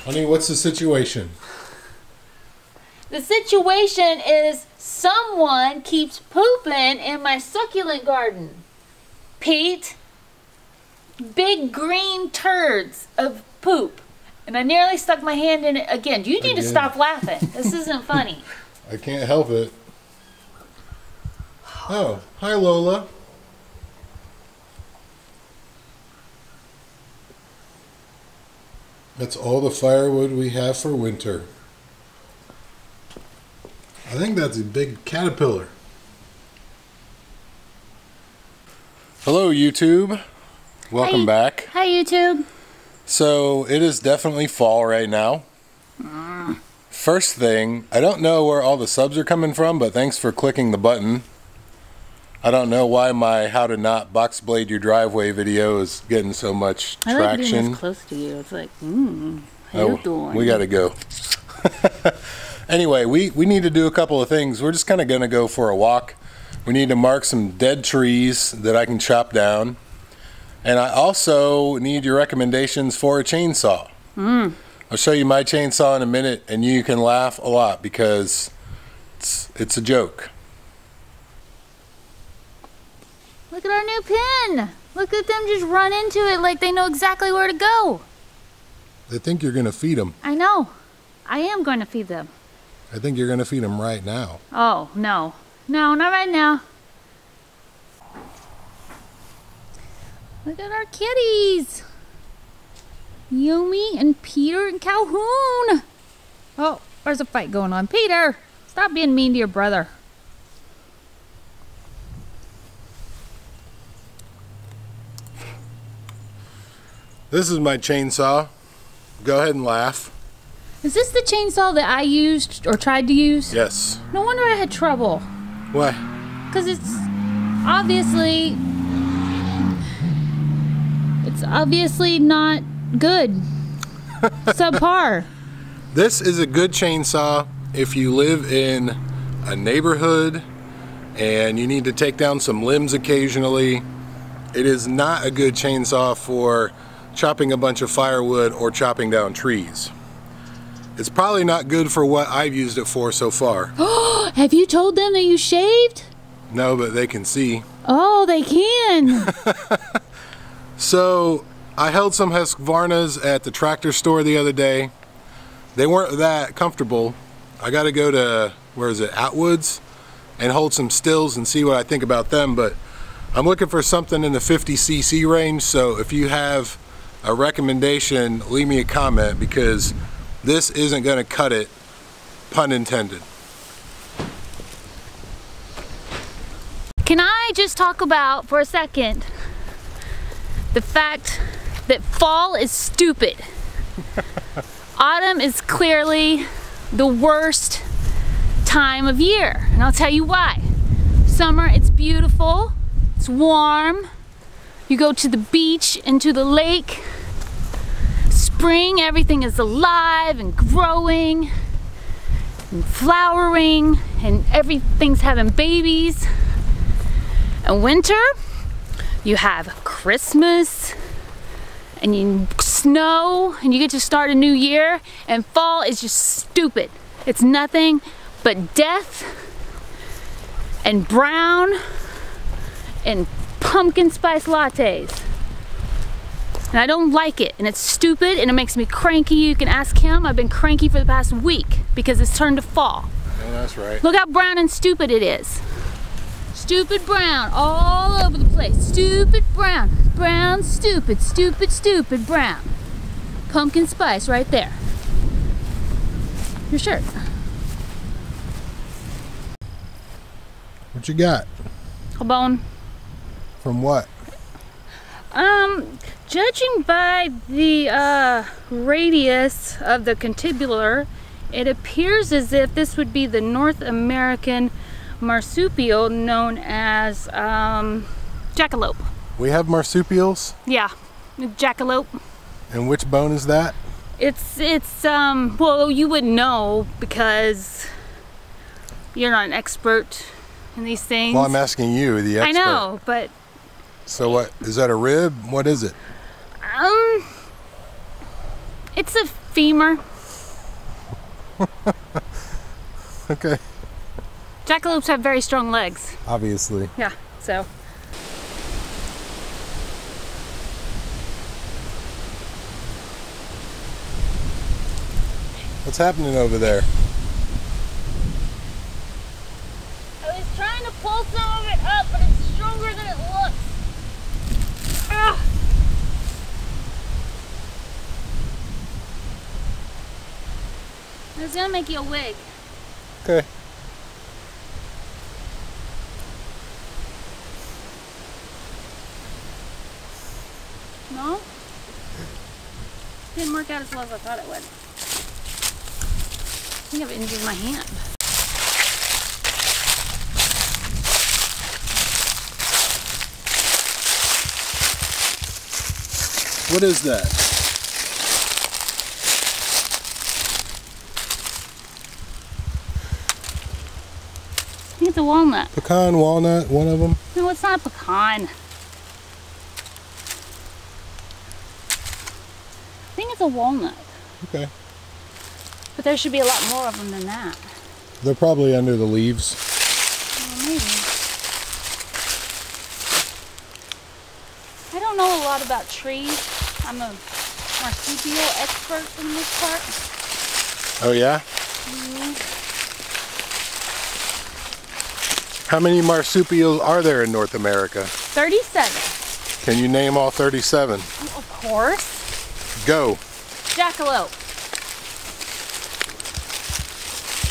Honey, what's the situation? The situation is someone keeps pooping in my succulent garden. Pete, big green turds of poop. And I nearly stuck my hand in it again. You need to stop laughing. This isn't funny. I can't help it. Oh, hi Lola. That's all the firewood we have for winter. I think that's a big caterpillar. Hello YouTube. Welcome back. Hi YouTube. So it is definitely fall right now. First thing, I don't know where all the subs are coming from, but thanks for clicking the button. I don't know why my how to not box blade your driveway video is getting so much traction. I like being this close to you. It's like, how you doing? We gotta go. Anyway, we need to do a couple of things. We're just kind of gonna go for a walk. We need to mark some dead trees that I can chop down. And I also need your recommendations for a chainsaw. I'll show you my chainsaw in a minute, and you can laugh a lot because it's a joke. Look at our new pin. Look at them just run into it like they know exactly where to go. They think you're gonna feed them. I know. I am going to feed them. I think you're gonna feed them right now. Oh, no. No, not right now. Look at our kitties. Yumi and Peter and Calhoun. Oh, there's a fight going on. Peter, stop being mean to your brother. This is my chainsaw. Go ahead and laugh. Is this the chainsaw that I used or tried to use? Yes. No wonder I had trouble. Why? Because it's obviously not good. Subpar. This is a good chainsaw if you live in a neighborhood and you need to take down some limbs occasionally. It is not a good chainsaw for chopping a bunch of firewood or chopping down trees. It's probably not good for what I've used it for so far. Have you told them that you shaved? No, but they can see. Oh, they can. So I held some Husqvarnas at the tractor store the other day. They weren't that comfortable. I got to go to, where is it, Atwoods, and hold some stills and see what I think about them. But I'm looking for something in the 50cc range. So if you have a recommendation, leave me a comment, because this isn't going to cut it, pun intended. Can I just talk about for a second the fact that fall is stupid? Autumn is clearly the worst time of year, and I'll tell you why. Summer, it's beautiful, it's warm, you go to the beach and to the lake. Spring, everything is alive and growing and flowering, and everything's having babies. And winter, you have Christmas and snow, and you get to start a new year. And fall is just stupid. It's nothing but death and brown and pumpkin spice lattes. And I don't like it, and it's stupid, and it makes me cranky. You can ask him. I've been cranky for the past week because it's turned to fall. Oh, that's right. Look how brown and stupid it is. Stupid brown all over the place. Stupid brown. Brown, stupid, stupid, stupid brown. Pumpkin spice right there. Your shirt. What you got? A bone. From what? Judging by the radius of the contibular, it appears as if this would be the North American marsupial known as jackalope. We have marsupials? Yeah, jackalope. And which bone is that? It's well, you wouldn't know because you're not an expert in these things. Well, I'm asking you, the expert. I know, but... It's a femur. Okay. Jackalopes have very strong legs. Obviously. Yeah, so. What's happening over there? I was trying to pull some of it up, but it's stronger than it looks. Ah! I was gonna make you a wig. Okay. No? Didn't work out as well as I thought it would. I think I've injured my hand. What is that? I think it's a walnut. Pecan, walnut, one of them? No, it's not a pecan. I think it's a walnut. Okay. But there should be a lot more of them than that. They're probably under the leaves. Well, maybe. I don't know a lot about trees. I'm a marsupial expert for the most part. Oh yeah? How many marsupials are there in North America? 37. Can you name all 37? Of course. Go. Jackalope.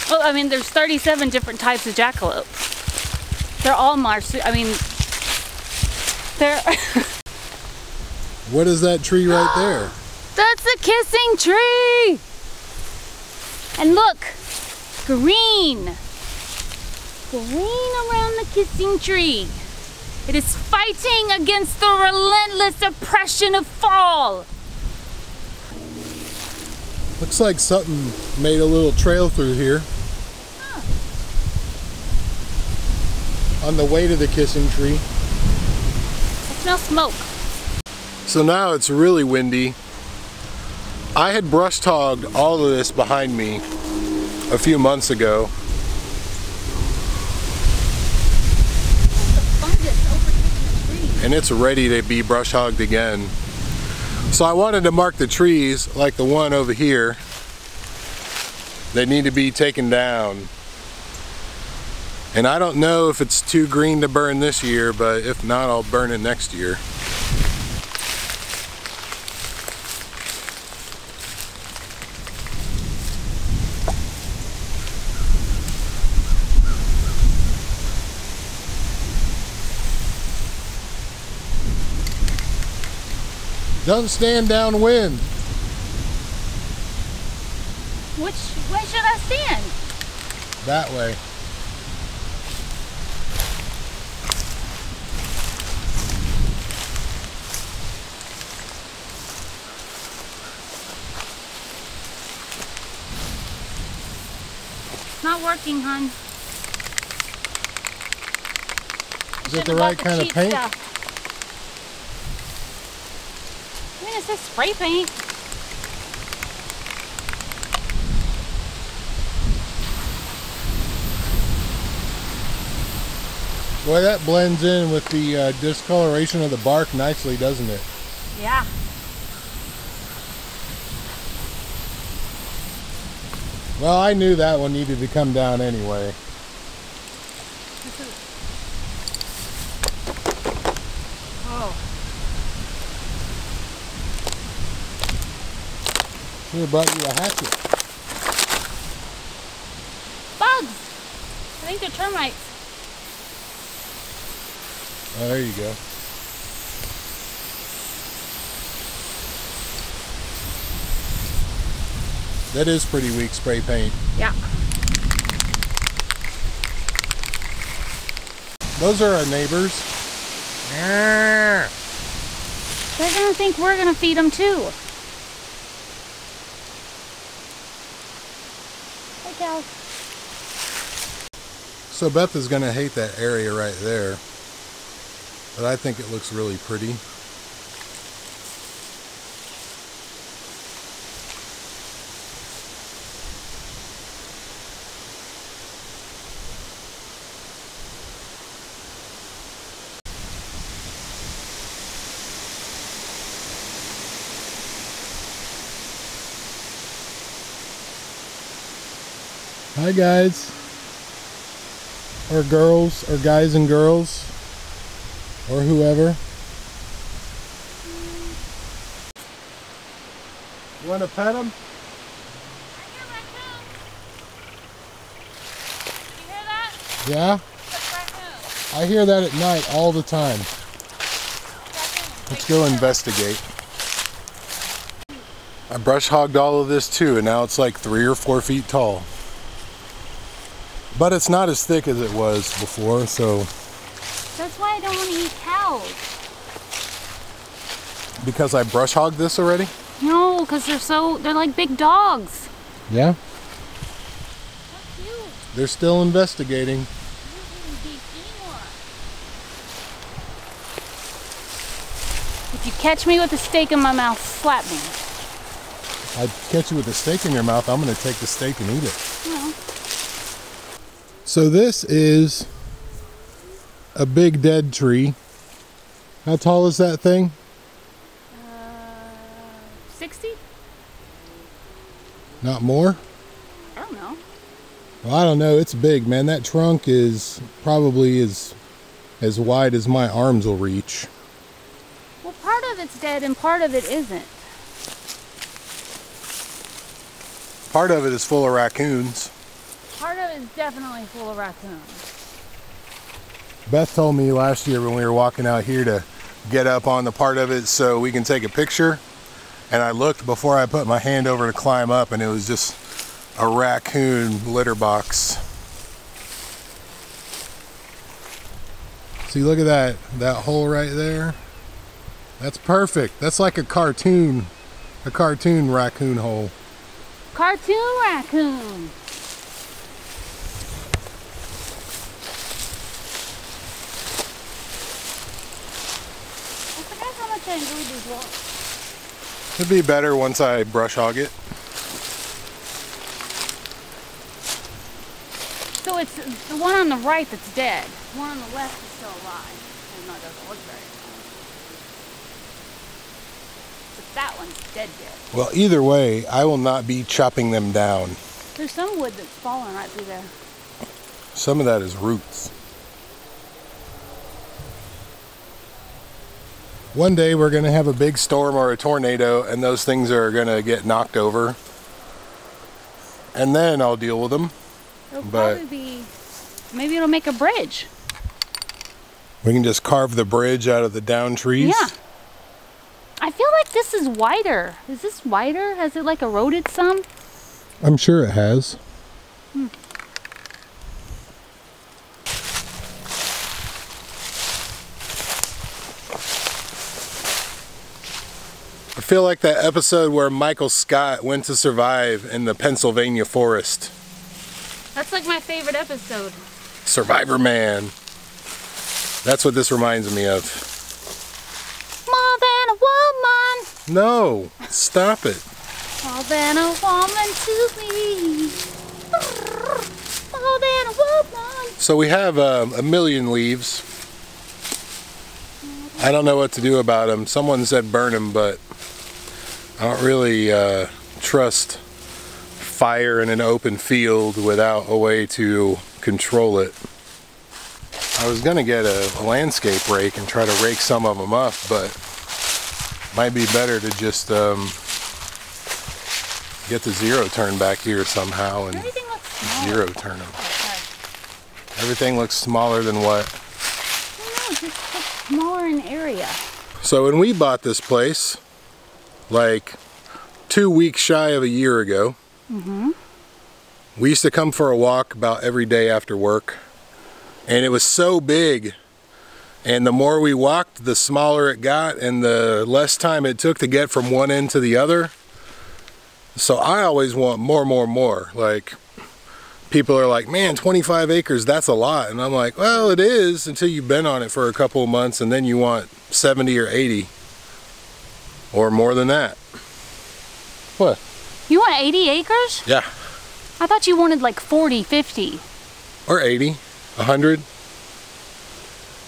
Well, I mean, there's 37 different types of jackalope. They're all they're... What is that tree right there? That's a kissing tree! And look, green. Green around the kissing tree. It is fighting against the relentless oppression of fall. Looks like something made a little trail through here. Huh. On the way to the kissing tree. I smell smoke. So now it's really windy. I had brush hogged all of this behind me a few months ago. The fungus overtaking the tree. And it's ready to be brush hogged again. So I wanted to mark the trees like the one over here. They need to be taken down. And I don't know if it's too green to burn this year, but if not, I'll burn it next year. Don't stand downwind. Which way should I stand? That way. It's not working, hon. Is it the right kind of paint? Stuff. I mean, it says spray paint. Boy, that blends in with the discoloration of the bark nicely, doesn't it? Yeah. Well, I knew that one needed to come down anyway. Oh. Should have brought you a hatchet. Bugs! I think they're termites. Oh, there you go. That is pretty weak spray paint. Yeah. Those are our neighbors. They're gonna think we're gonna feed them too. Hey, cows. So Beth is gonna hate that area right there. But I think it looks really pretty. Hi guys. Or girls, or guys and girls, or whoever. You want to pet them? Yeah? I hear that at night all the time. Let's go investigate. I brush hogged all of this too, and now it's like 3 or 4 feet tall. But it's not as thick as it was before, so... That's why I don't want to eat cows. Because I brush hogged this already? No, because they're like big dogs. Yeah? So cute. They're still investigating. If you catch me with a steak in my mouth, slap me. I'd catch you with a steak in your mouth, I'm going to take the steak and eat it. No. So this is a big dead tree. How tall is that thing? 60? Not more? I don't know. Well, I don't know. It's big, man. That trunk is probably as wide as my arms will reach. Well, part of it's dead and part of it isn't. Part of it is full of raccoons. Part of it is definitely full of raccoons. Beth told me last year when we were walking out here to get up on the part of it so we can take a picture. And I looked before I put my hand over to climb up, and it was just a raccoon litter box. See, look at that hole right there. That's perfect. That's like a cartoon raccoon hole. Cartoon raccoon. I forgot how much I enjoyed these walks. It'd be better once I brush hog it. So it's the one on the right that's dead. The one on the left is still alive. Even though it doesn't look very nice. But that one's dead. Well, either way, I will not be chopping them down. There's some wood that's fallen right through there. Some of that is roots. One day we're going to have a big storm or a tornado, and those things are going to get knocked over. And then I'll deal with them. It'll probably be, maybe it'll make a bridge. We can just carve the bridge out of the down trees. Yeah. I feel like this is wider. Is this wider? Has it like eroded some? I'm sure it has. I feel like that episode where Michael Scott went to survive in the Pennsylvania forest. That's like my favorite episode. Survivor Man. That's what this reminds me of. More than a woman. No, stop it. More than a woman to me. More than a woman. So we have a million leaves. I don't know what to do about them. Someone said burn them, but I don't really trust fire in an open field without a way to control it. I was gonna get a landscape rake and try to rake some of them up, but it might be better to just get the zero turn back here somehow and zero turn them. Everything looks smaller than what? No, just smaller in area. So when we bought this place, like 2 weeks shy of a year ago, we used to come for a walk about every day after work, and it was so big, and the more we walked, the smaller it got and the less time it took to get from one end to the other. So I always want more. Like, people are like, man, 25 acres, that's a lot. And I'm like, well, it is until you've been on it for a couple of months, and then you want 70 or 80 or more than that. What? You want 80 acres? Yeah. I thought you wanted like 40, 50. Or 80, 100.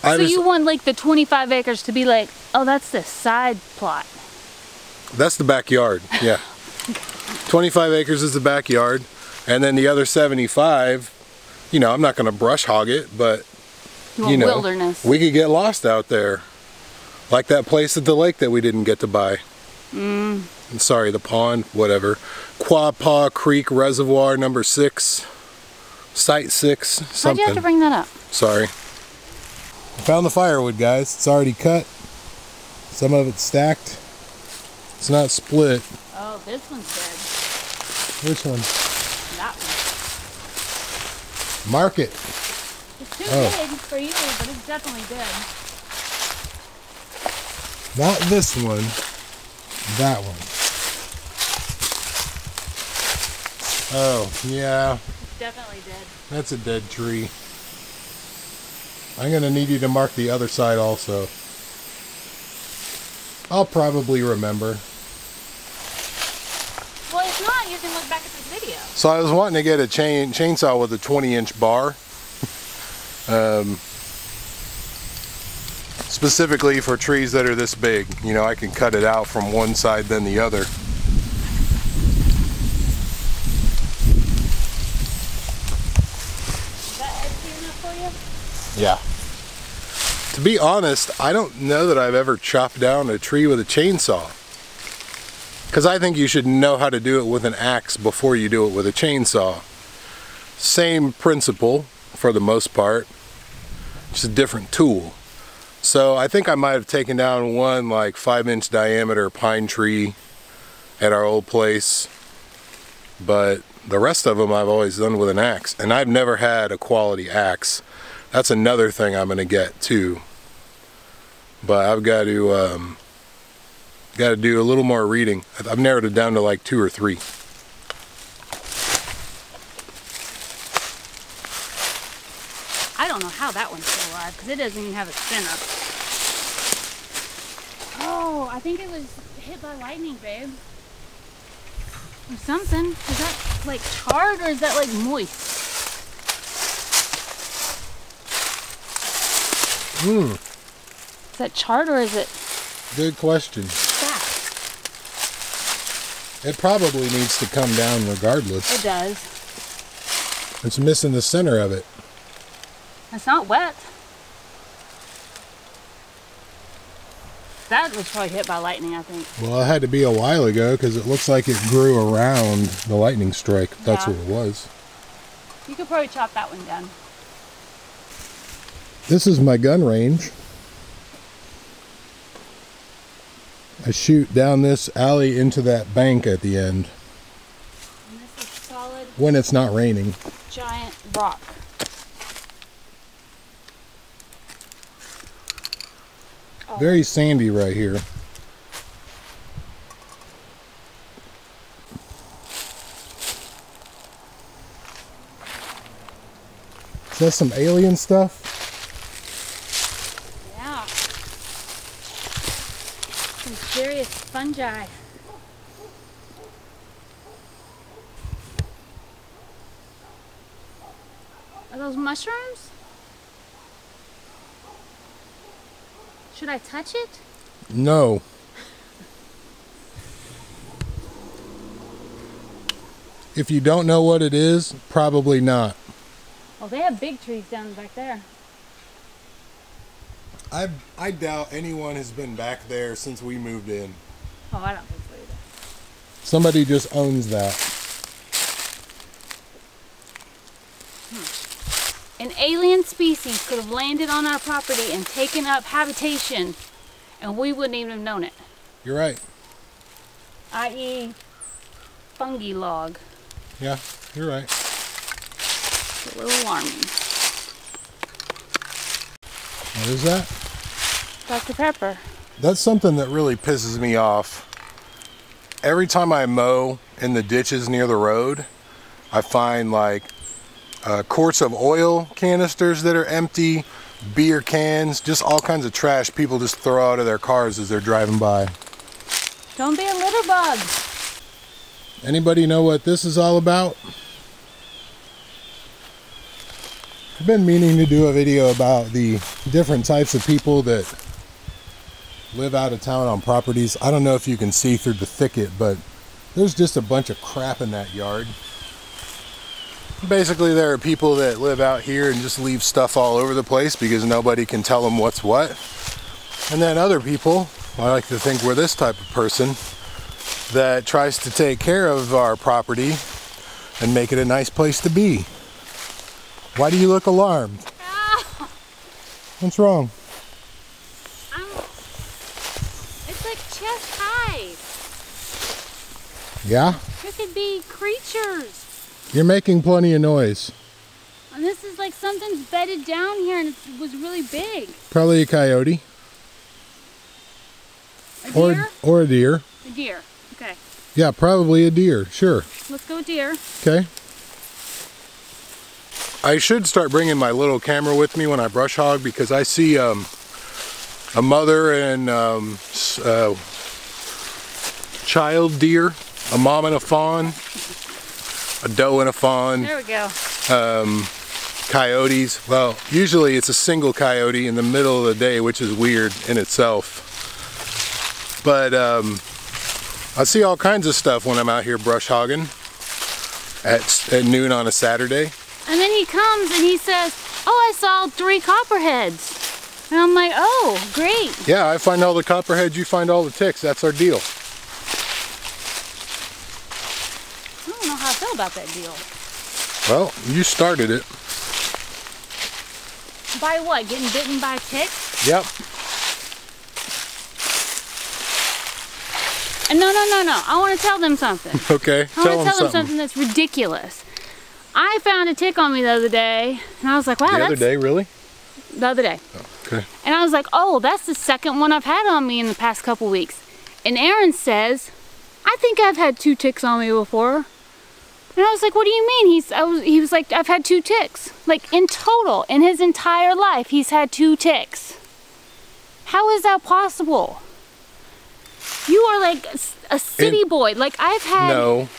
So you want like the 25 acres to be like, oh, that's the side plot. That's the backyard, yeah. 25 acres is the backyard, And then the other 75, you know, I'm not going to brush hog it, but, you know, wilderness. We could get lost out there. Like that place at the lake that we didn't get to buy. I'm sorry, the pond, whatever. Quapaw Creek Reservoir number 6. Site 6, something. Why'd you have to bring that up? Sorry. I found the firewood, guys. It's already cut. Some of it's stacked. It's not split. Oh, this one's dead. Which one? That one. Mark it. It's too big for you, but it's definitely dead. Not this one. That one. Oh, yeah. It's definitely dead. That's a dead tree. I'm going to need you to mark the other side also. I'll probably remember. Well, if not, you can look back at this video. So I was wanting to get a chainsaw with a 20-inch bar. Specifically for trees that are this big. You know, I can cut it out from one side then the other. Is that edgy enough for you? Yeah. To be honest, I don't know that I've ever chopped down a tree with a chainsaw. Because I think you should know how to do it with an axe before you do it with a chainsaw. Same principle for the most part, just a different tool. So I think I might have taken down one like 5-inch diameter pine tree at our old place, but the rest of them I've always done with an axe, and I've never had a quality axe. That's another thing I'm gonna get too. But I've got to do a little more reading. I've narrowed it down to like 2 or 3. I don't know how that one's still alive because it doesn't even have a spinner. Oh, I think it was hit by lightning, babe. Or something. Is that like charred or is that like moist? Is that charred or is it Good question. fat? It probably needs to come down regardless. It does. It's missing the center of it. It's not wet. That was probably hit by lightning, I think. Well, it had to be a while ago because it looks like it grew around the lightning strike. That's Yeah. what it was. You could probably chop that one down. This is my gun range. I shoot down this alley into that bank at the end And this is solid, when it's not raining. giant rock. Very sandy right here. Is that some alien stuff? Yeah. Some serious fungi. Are those mushrooms? Should I touch it? No. If you don't know what it is, probably not. Well, they have big trees down back there. I doubt anyone has been back there since we moved in. Oh, I don't think so either. Somebody just owns that. An alien species could have landed on our property and taken up habitation, and we wouldn't even have known it. You're right. I.e., fungi log. Yeah, you're right. It's a little alarming. What is that? Dr. Pepper. That's something that really pisses me off. Every time I mow in the ditches near the road, I find like quarts of oil canisters that are empty, beer cans, just all kinds of trash people just throw out of their cars as they're driving by. Don't be a litter bug. Anybody know what this is all about? I've been meaning to do a video about the different types of people that live out of town on properties. I don't know if you can see through the thicket, but there's just a bunch of crap in that yard. Basically, there are people that live out here and just leave stuff all over the place because nobody can tell them what's what. And then other people, I like to think we're this type of person, that tries to take care of our property and make it a nice place to be. Why do you look alarmed? Ow. What's wrong? It's like chest high. Yeah? There could be creatures. You're making plenty of noise. And this is like something's bedded down here and it was really big. Probably a coyote. A deer? Or a deer. A deer. Okay. Yeah, probably a deer. Sure. Let's go deer. Okay. I should start bringing my little camera with me when I brush hog because I see a mother and child deer, a mom and a fawn, a doe and a fawn. There we go. Coyotes. Well, usually it's a single coyote in the middle of the day, which is weird in itself. But I see all kinds of stuff when I'm out here brush hogging at noon on a Saturday. And then he comes and he says, "Oh, I saw 3 copperheads." And I'm like, "Oh, great." Yeah, I find all the copperheads, you find all the ticks. That's our deal. I don't know how I feel about that deal. Well, you started it. By what? Getting bitten by ticks? Yep. And no. I want to tell them something. Okay, I want to tell them something that's ridiculous. I found a tick on me the other day, and I was like, wow, The other day, really? The other day. Oh, okay. And I was like, oh, that's the second one I've had on me in the past couple weeks. And Aaron says, I think I've had 2 ticks on me before. And I was like, what do you mean? He was like, I've had 2 ticks. Like in total, in his entire life, he's had 2 ticks. How is that possible? You are like a city boy. Like I've had... No.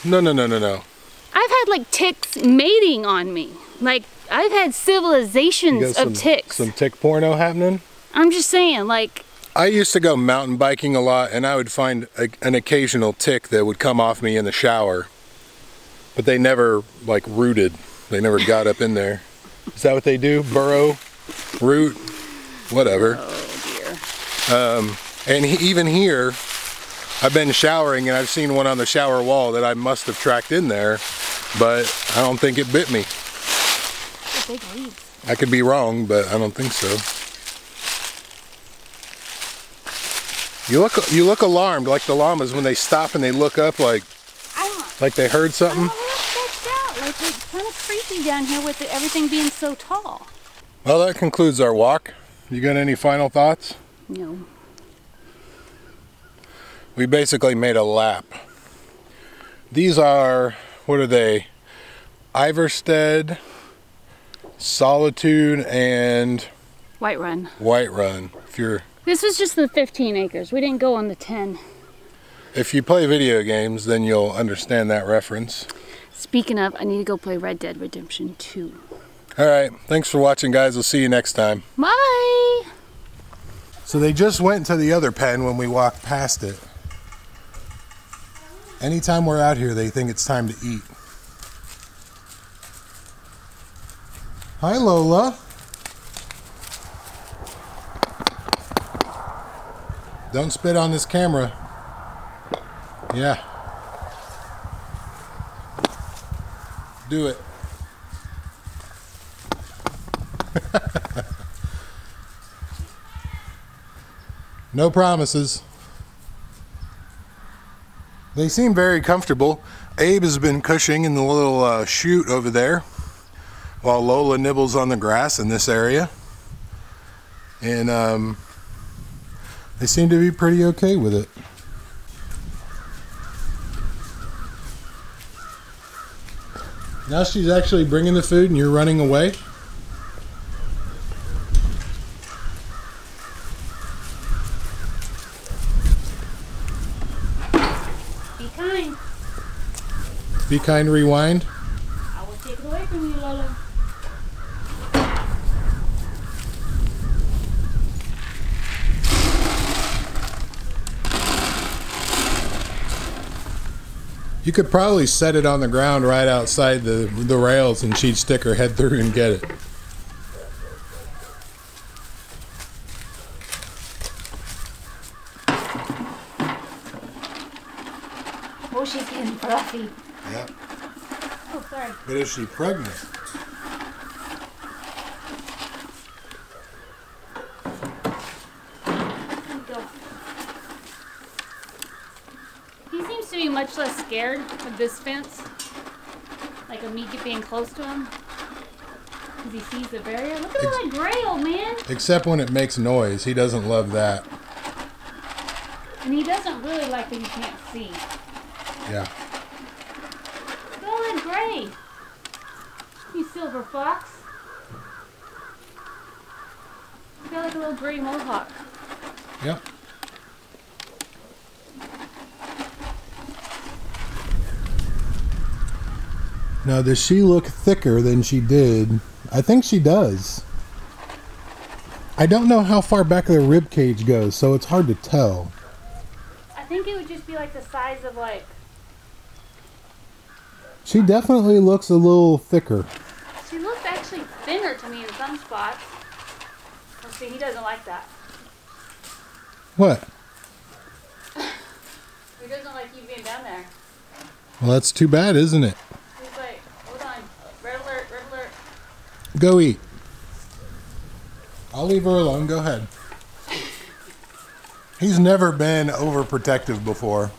I've had like ticks mating on me. Like I've had civilizations of ticks. Some tick porno happening? I'm just saying, like... I used to go mountain biking a lot and I would find an occasional tick that would come off me in the shower. But they never like rooted. They never got up in there. Is that what they do? Burrow? Root? Whatever. Oh dear. And even here, I've been showering and I've seen one on the shower wall that I must have tracked in there, but I don't think it bit me. They're big leaves. I could be wrong, but I don't think so. You look alarmed, like the llamas when they stop and they look up like they heard something. I'm a little sketched out. Like it's kind of creepy down here with everything being so tall. Well, that concludes our walk. You got any final thoughts? No. We basically made a lap. These are, what are they? Iverstead, Solitude, and Whiterun. Whiterun. This was just the 15 acres. We didn't go on the 10. If you play video games, then you'll understand that reference. Speaking of, I need to go play Red Dead Redemption 2. Alright, thanks for watching, guys. We'll see you next time. Bye! So they just went to the other pen when we walked past it. Anytime we're out here, they think it's time to eat. Hi, Lola. Don't spit on this camera. Yeah. Do it. No promises. They seem very comfortable. Abe has been cushioning in the little chute over there while Lola nibbles on the grass in this area. And they seem to be pretty okay with it. Now she's actually bringing the food and you're running away? Be kind. Be kind, rewind. I will take it away from you, Lola. You could probably set it on the ground right outside the rails and she'd stick her head through and get it. Oh, she's getting fluffy. Yeah. Oh, sorry. But is she pregnant? There we go. He seems to be much less scared of this fence. Like of me being close to him. Because he sees the barrier. Look at all that gray, old man. Except when it makes noise. He doesn't love that. And he doesn't really like that he can't see. Yeah. Look at all that gray. You silver fox. You got like a little gray mohawk. Yep. Now, does she look thicker than she did? I think she does. I don't know how far back the rib cage goes, so it's hard to tell. I think it would just be like the size of like... She definitely looks a little thicker. She looks actually thinner to me in some spots. Let's see, he doesn't like that. What? He doesn't like you being down there. Well, that's too bad, isn't it? He's like, hold on. Red alert, red alert. Go eat. I'll leave her alone. Go ahead. He's never been overprotective before.